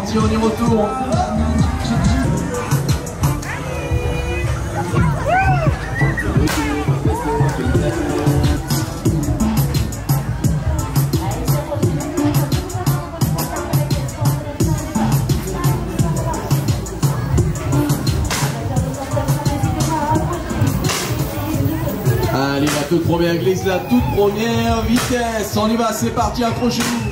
parti, on y retourne. Allez, la toute première glisse, la toute première vitesse. On y va, c'est parti, accrochez-vous.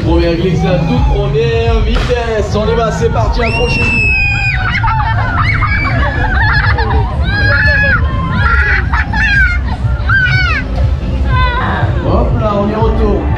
Première glisse, la toute première vitesse. On y va, c'est parti, accrochez-vous. Hop là, on y retourne.